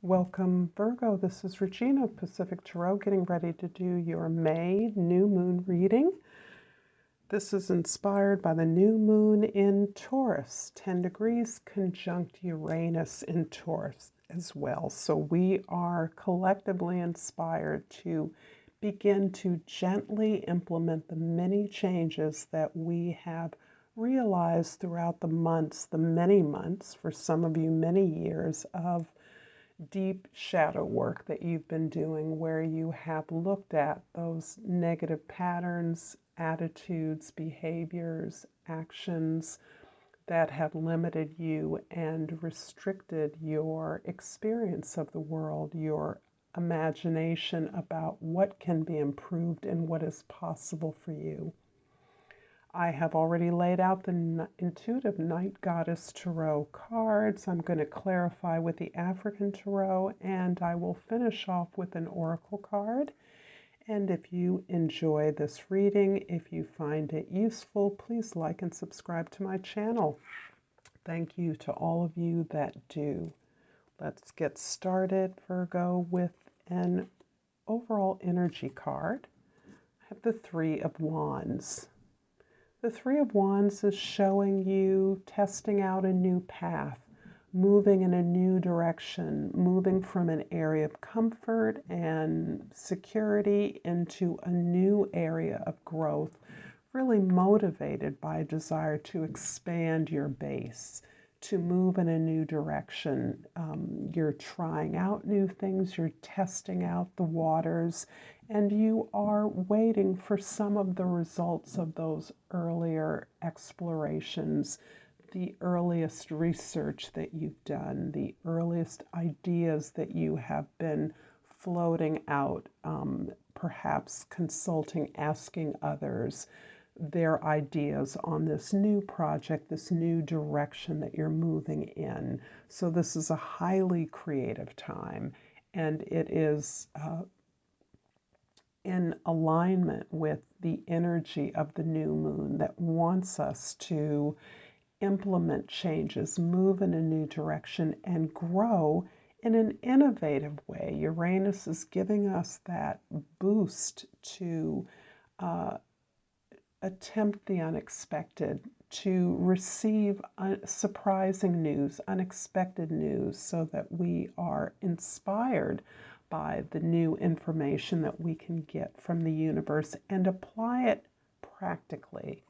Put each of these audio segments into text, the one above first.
Welcome, Virgo. This is Regina of Pacific Tarot, getting ready to do your May new moon reading. This is inspired by the new moon in Taurus, 10 degrees conjunct Uranus in Taurus as well. So we are collectively inspired to begin to gently implement the many changes that we have realized throughout the months, the many months, for some of you, many years of deep shadow work that you've been doing, where you have looked at those negative patterns, attitudes, behaviors, actions that have limited you and restricted your experience of the world, your imagination about what can be improved and what is possible for you. I have already laid out the Intuitive Night Goddess Tarot cards. I'm going to clarify with the African Tarot, and I will finish off with an Oracle card. And if you enjoy this reading, if you find it useful, please like and subscribe to my channel. Thank you to all of you that do. Let's get started, Virgo, with an overall energy card. I have the Three of Wands. The Three of Wands is showing you testing out a new path, moving in a new direction, moving from an area of comfort and security into a new area of growth, really motivated by a desire to expand your base, to move in a new direction. You're trying out new things, you're testing out the waters, and you are waiting for some of the results of those earlier explorations, the earliest research that you've done, the earliest ideas that you have been floating out, perhaps consulting, asking others their ideas on this new project, this new direction that you're moving in. So this is a highly creative time, and it is in alignment with the energy of the new moon that wants us to implement changes, move in a new direction, and grow in an innovative way. Uranus is giving us that boost to attempt the unexpected, to receive surprising news, unexpected news, so that we are inspired by the new information that we can get from the universe and apply it practically.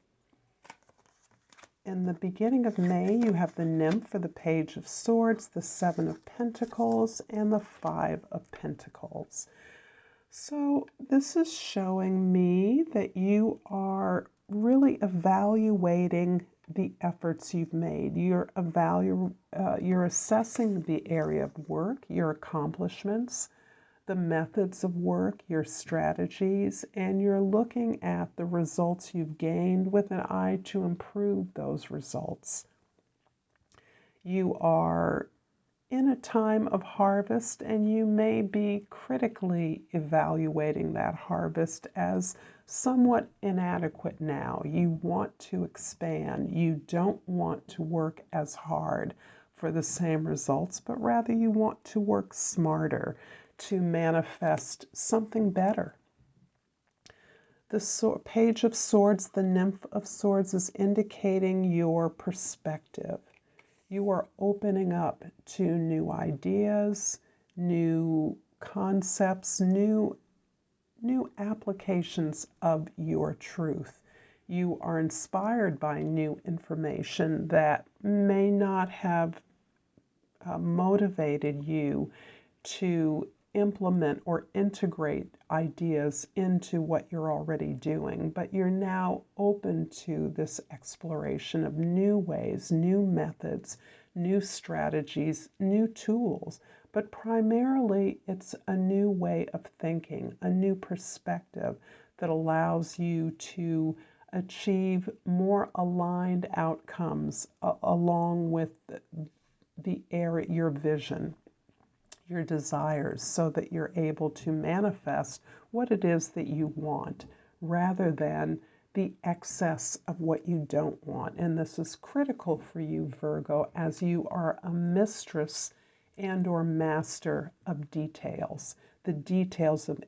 In the beginning of May, you have the Nymph for the Page of Swords, the Seven of Pentacles, and the Five of Pentacles. So this is showing me that you are really evaluating the efforts you've made. You're assessing the area of work, your accomplishments, the methods of work, your strategies, and you're looking at the results you've gained with an eye to improve those results. You are in a time of harvest, and you may be critically evaluating that harvest as somewhat inadequate now. You want to expand. You don't want to work as hard for the same results, but rather you want to work smarter to manifest something better. The Page of Swords, the Nymph of Swords, is indicating your perspective. You are opening up to new ideas, new concepts, new applications of your truth. You are inspired by new information that may not have motivated you to implement or integrate ideas into what you're already doing, but you're now open to this exploration of new ways, new methods, new strategies, new tools. But primarily, it's a new way of thinking, a new perspective that allows you to achieve more aligned outcomes along with the area, your vision, your desires, so that you're able to manifest what it is that you want rather than the excess of what you don't want. And this is critical for you, Virgo, as you are a mistress and or master of details, the details of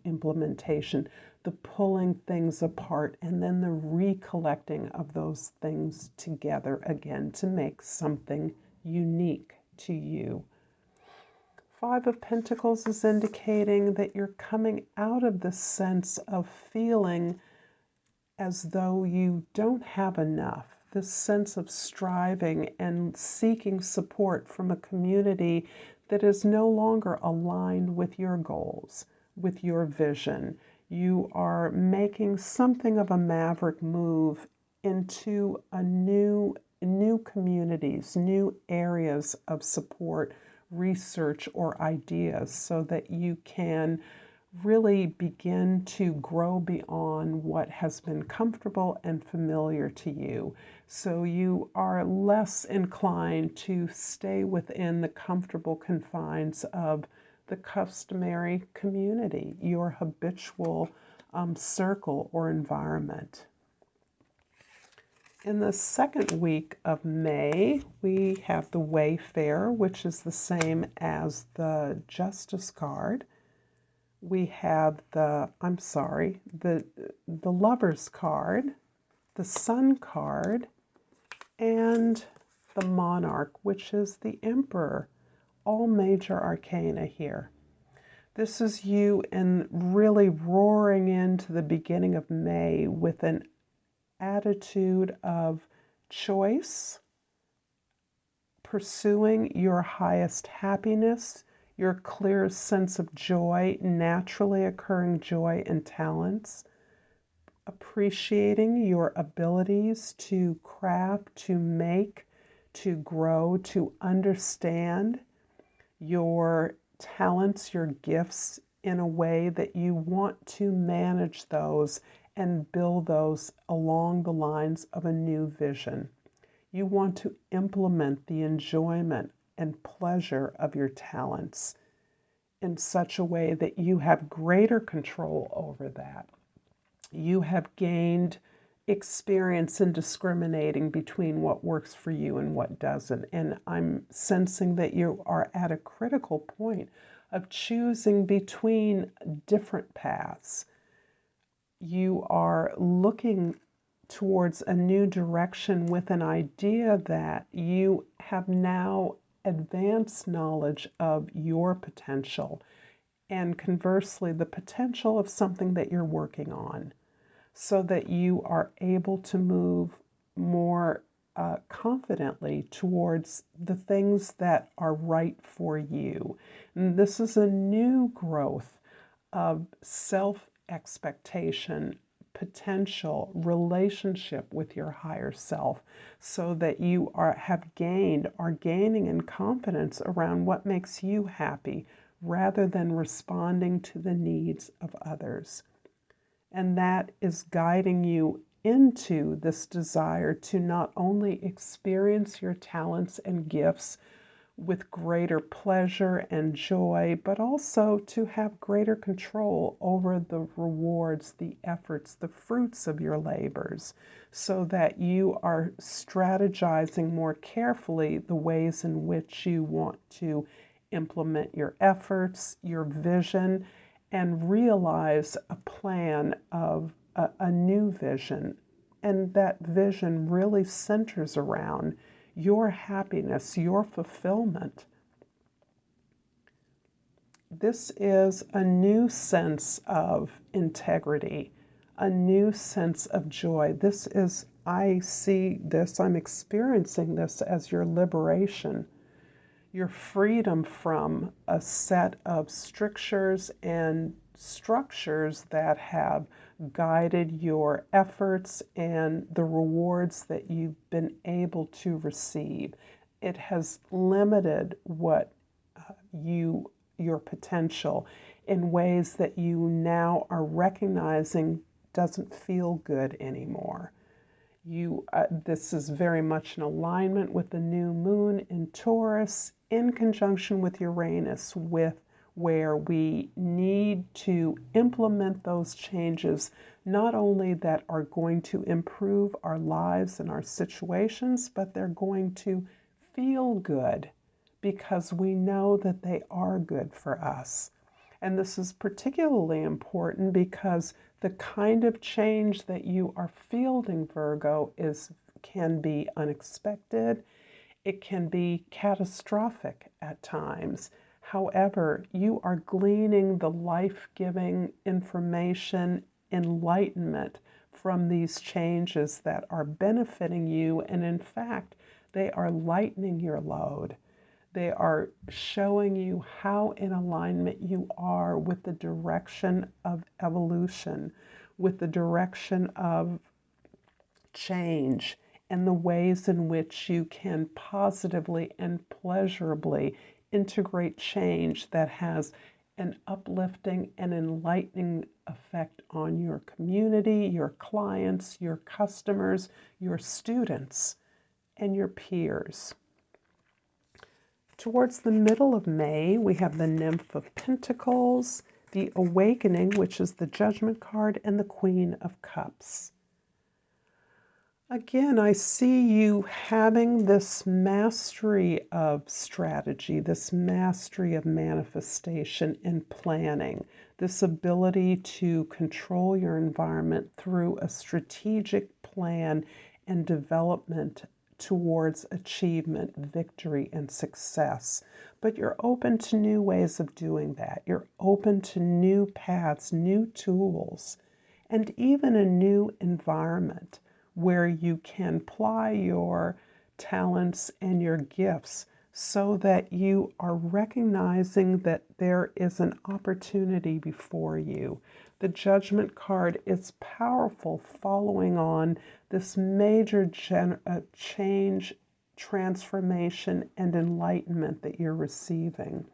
implementation, the pulling things apart, and then the recollecting of those things together again to make something unique to you. Five of Pentacles is indicating that you're coming out of the sense of feeling as though you don't have enough, this sense of striving and seeking support from a community that is no longer aligned with your goals, with your vision. You are making something of a maverick move into a new communities, new areas of support, research, or ideas so that you can really begin to grow beyond what has been comfortable and familiar to you. So you are less inclined to stay within the comfortable confines of the customary community, your habitual circle or environment. In the second week of May, we have the Wayfarer, which is the same as the Justice card. We have the Lover's card, the Sun card, and the Monarch, which is the Emperor. All major arcana here. This is you and really roaring into the beginning of May with an attitude of choice, pursuing your highest happiness, your clear sense of joy, naturally occurring joy and talents, appreciating your abilities to craft, to make, to grow, to understand your talents, your gifts in a way that you want to manage those and build those along the lines of a new vision. You want to implement the enjoyment and pleasure of your talents in such a way that you have greater control over that. You have gained experience in discriminating between what works for you and what doesn't. And I'm sensing that you are at a critical point of choosing between different paths. You are looking towards a new direction with an idea that you have now advanced knowledge of your potential and conversely the potential of something that you're working on so that you are able to move more confidently towards the things that are right for you. And this is a new growth of self-expectation, potential, relationship with your higher self, so that you are gaining in confidence around what makes you happy rather than responding to the needs of others. And that is guiding you into this desire to not only experience your talents and gifts with greater pleasure and joy, but also to have greater control over the rewards, the efforts, the fruits of your labors, so that you are strategizing more carefully the ways in which you want to implement your efforts, your vision, and realize a plan of a new vision. And that vision really centers around your happiness, your fulfillment. This is a new sense of integrity, a new sense of joy. I see this, I'm experiencing this as your liberation, your freedom from a set of strictures and structures that have guided your efforts and the rewards that you've been able to receive. It has limited what your potential in ways that you now are recognizing doesn't feel good anymore. This is very much in alignment with the new moon in Taurus in conjunction with Uranus, where we need to implement those changes, not only that are going to improve our lives and our situations, but they're going to feel good because we know that they are good for us. And this is particularly important because the kind of change that you are fielding, Virgo, can be unexpected. It can be catastrophic at times. However, you are gleaning the life-giving information, enlightenment from these changes that are benefiting you, and in fact, they are lightening your load. They are showing you how in alignment you are with the direction of evolution, with the direction of change, and the ways in which you can positively and pleasurably integrate change that has an uplifting and enlightening effect on your community, your clients, your customers, your students, and your peers. Towards the middle of May, we have the Nymph of Pentacles, the Awakening, which is the Judgment card, and the Queen of Cups. Again, I see you having this mastery of strategy, this mastery of manifestation and planning, this ability to control your environment through a strategic plan and development towards achievement, victory, and success. But you're open to new ways of doing that. You're open to new paths, new tools, and even a new environment where you can apply your talents and your gifts so that you are recognizing that there is an opportunity before you. The Judgment card is powerful following on this major change, transformation, and enlightenment that you're receiving.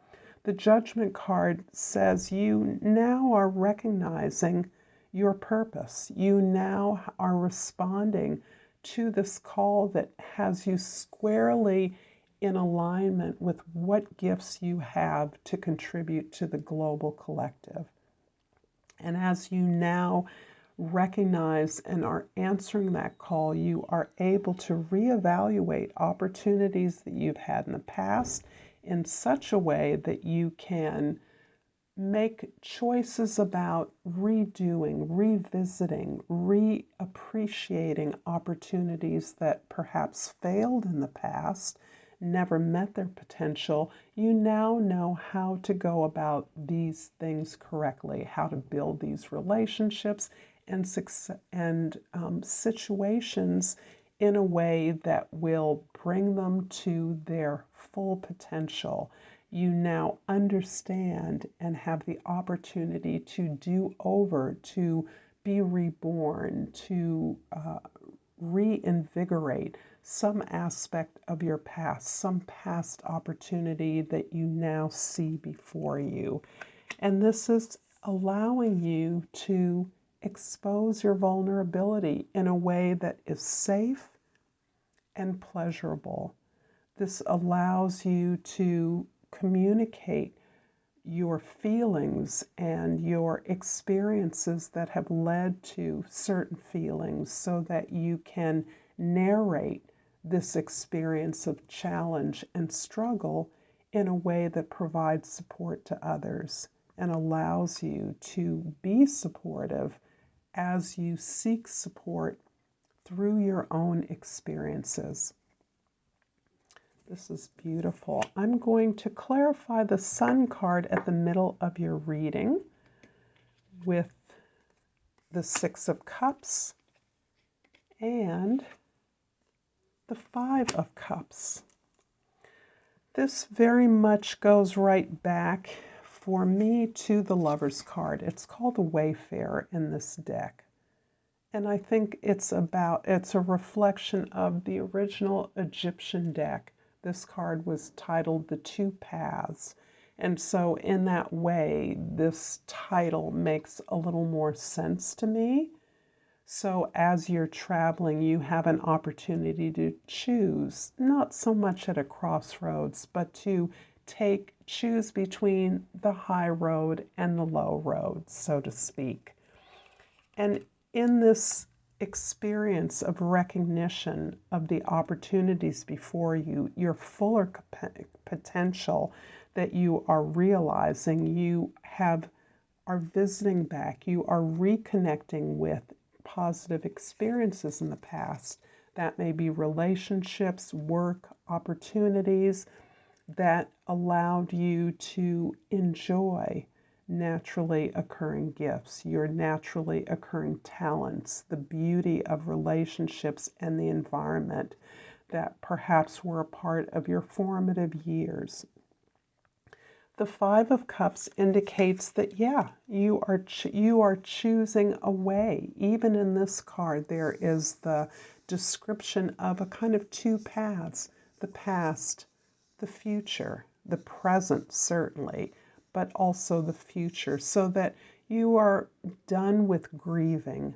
The Judgment card says you now are recognizing your purpose. You now are responding to this call that has you squarely in alignment with what gifts you have to contribute to the global collective. And as you now recognize and are answering that call, you are able to reevaluate opportunities that you've had in the past in such a way that you can make choices about redoing, revisiting, reappreciating opportunities that perhaps failed in the past, never met their potential. You now know how to go about these things correctly, how to build these relationships and situations in a way that will bring them to their full potential. You now understand and have the opportunity to do over, to be reborn, to reinvigorate some aspect of your past, some past opportunity that you now see before you. And this is allowing you to expose your vulnerability in a way that is safe and pleasurable. This allows you to communicate your feelings and your experiences that have led to certain feelings so that you can narrate this experience of challenge and struggle in a way that provides support to others and allows you to be supportive as you seek support through your own experiences. This is beautiful. I'm going to clarify the Sun card at the middle of your reading with the Six of Cups and the Five of Cups. This very much goes right back for me to the Lover's card. It's called the Wayfarer in this deck. And I think it's a reflection of the original Egyptian deck. This card was titled The Two Paths. And so in that way, this title makes a little more sense to me. So as you're traveling, you have an opportunity to choose, not so much at a crossroads, but to choose between the high road and the low road, so to speak. And in this experience of recognition of the opportunities before you, your fuller potential that you are realizing. You are visiting back. You are reconnecting with positive experiences in the past. That may be relationships, work, opportunities that allowed you to enjoy naturally occurring gifts, your naturally occurring talents, the beauty of relationships and the environment that perhaps were a part of your formative years. The Five of Cups indicates that, yeah, you are choosing a way. Even in this card, there is the description of a kind of two paths: the past, the future, the present certainly, but also the future, so that you are done with grieving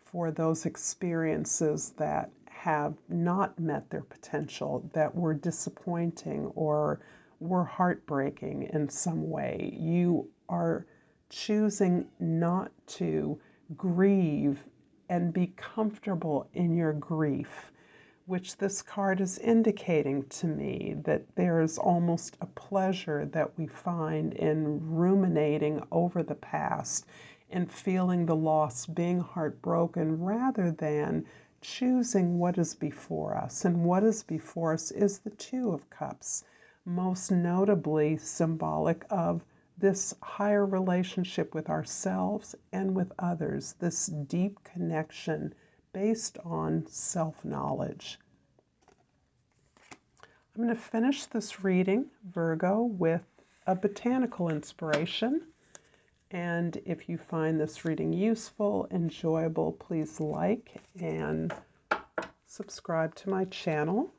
for those experiences that have not met their potential, that were disappointing or were heartbreaking in some way. You are choosing not to grieve and be comfortable in your grief, which this card is indicating to me that there is almost a pleasure that we find in ruminating over the past and feeling the loss, being heartbroken, rather than choosing what is before us. And what is before us is the Two of Cups, most notably symbolic of this higher relationship with ourselves and with others, this deep connection based on self-knowledge. I'm going to finish this reading, Virgo, with a botanical inspiration. And if you find this reading useful, enjoyable, please like and subscribe to my channel.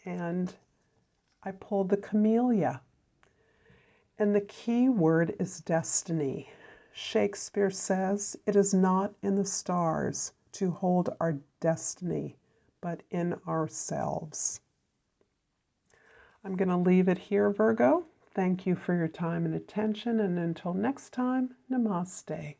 And I pulled the camellia. And the key word is destiny. Shakespeare says, "It is not in the stars to hold our destiny, but in ourselves." I'm going to leave it here, Virgo. Thank you for your time and attention, and until next time, Namaste.